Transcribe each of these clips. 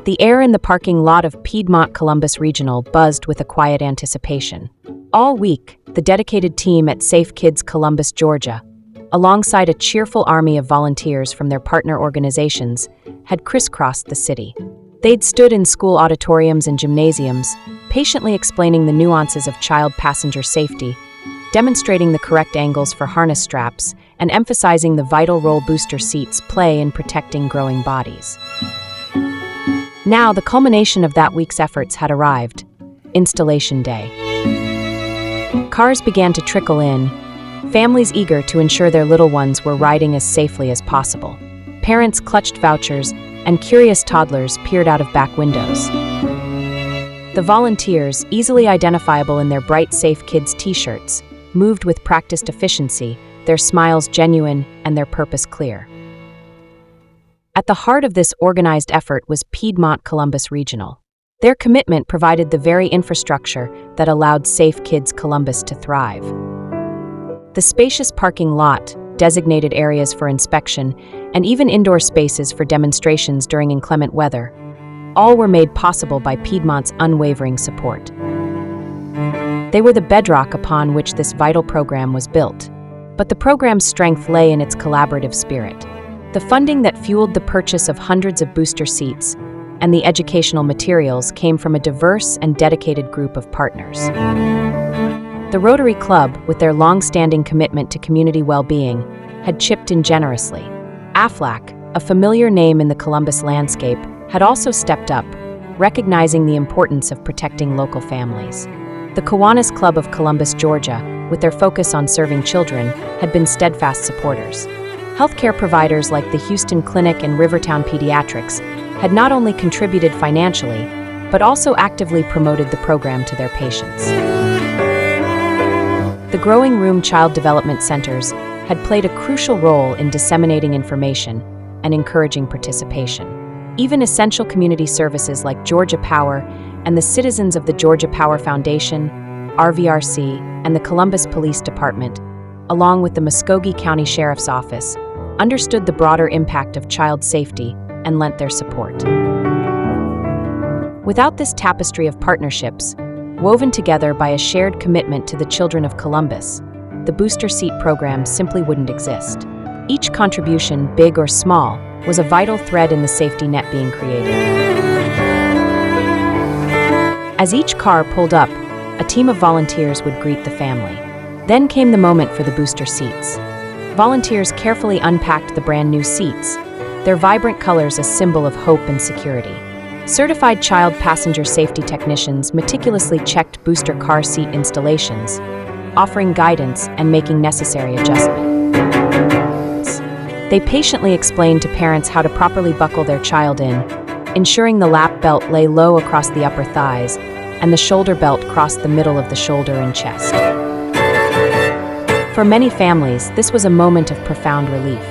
The air in the parking lot of Piedmont Columbus Regional buzzed with a quiet anticipation. All week, the dedicated team at Safe Kids Columbus, Georgia, alongside a cheerful army of volunteers from their partner organizations, had crisscrossed the city. They'd stood in school auditoriums and gymnasiums, patiently explaining the nuances of child passenger safety, demonstrating the correct angles for harness straps, and emphasizing the vital role booster seats play in protecting growing bodies. Now, the culmination of that week's efforts had arrived: Installation Day. Cars began to trickle in, families eager to ensure their little ones were riding as safely as possible. Parents clutched vouchers, and curious toddlers peered out of back windows. The volunteers, easily identifiable in their bright Safe Kids t-shirts, moved with practiced efficiency, their smiles genuine and their purpose clear. At the heart of this organized effort was Piedmont Columbus Regional. Their commitment provided the very infrastructure that allowed Safe Kids Columbus to thrive. The spacious parking lot, designated areas for inspection, and even indoor spaces for demonstrations during inclement weather, all were made possible by Piedmont's unwavering support. They were the bedrock upon which this vital program was built. But the program's strength lay in its collaborative spirit. The funding that fueled the purchase of hundreds of booster seats and the educational materials came from a diverse and dedicated group of partners. The Rotary Club, with their long-standing commitment to community well-being, had chipped in generously. AFLAC, a familiar name in the Columbus landscape, had also stepped up, recognizing the importance of protecting local families. The Kiwanis Club of Columbus, Georgia, with their focus on serving children, had been steadfast supporters. Healthcare providers like the Houston Clinic and Rivertown Pediatrics had not only contributed financially, but also actively promoted the program to their patients. The Growing Room Child Development Centers had played a crucial role in disseminating information and encouraging participation. Even essential community services like Georgia Power and the citizens of the Georgia Power Foundation, RVRC, and the Columbus Police Department, along with the Muskogee County Sheriff's Office, understood the broader impact of child safety and lent their support. Without this tapestry of partnerships, woven together by a shared commitment to the children of Columbus, the booster seat program simply wouldn't exist. Each contribution, big or small, was a vital thread in the safety net being created. As each car pulled up, a team of volunteers would greet the family. Then came the moment for the booster seats. Volunteers carefully unpacked the brand new seats, their vibrant colors a symbol of hope and security. Certified child passenger safety technicians meticulously checked booster car seat installations, offering guidance and making necessary adjustments. They patiently explained to parents how to properly buckle their child in, ensuring the lap belt lay low across the upper thighs and the shoulder belt crossed the middle of the shoulder and chest. For many families, this was a moment of profound relief.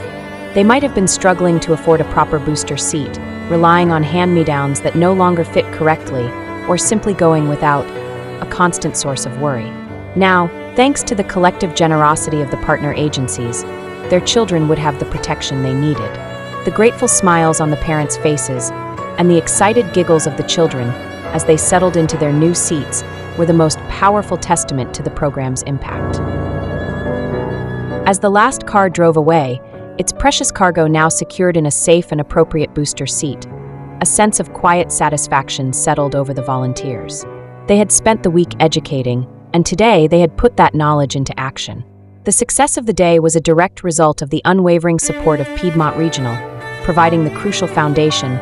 They might have been struggling to afford a proper booster seat, relying on hand-me-downs that no longer fit correctly, or simply going without, a constant source of worry. Now, thanks to the collective generosity of the partner agencies, their children would have the protection they needed. The grateful smiles on the parents' faces and the excited giggles of the children as they settled into their new seats were the most powerful testament to the program's impact. As the last car drove away, its precious cargo now secured in a safe and appropriate booster seat, a sense of quiet satisfaction settled over the volunteers. They had spent the week educating, and today they had put that knowledge into action. The success of the day was a direct result of the unwavering support of Piedmont Regional, providing the crucial foundation,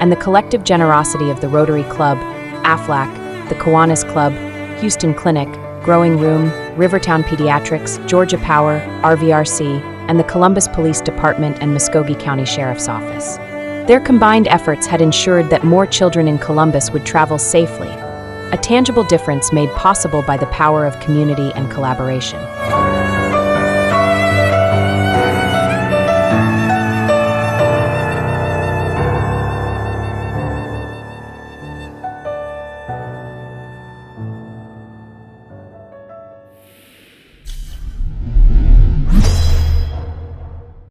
and the collective generosity of the Rotary Club, AFLAC, the Kiwanis Club, Houston Clinic, Growing Room, Rivertown Pediatrics, Georgia Power, RVRC, and the Columbus Police Department and Muskogee County Sheriff's Office. Their combined efforts had ensured that more children in Columbus would travel safely, a tangible difference made possible by the power of community and collaboration.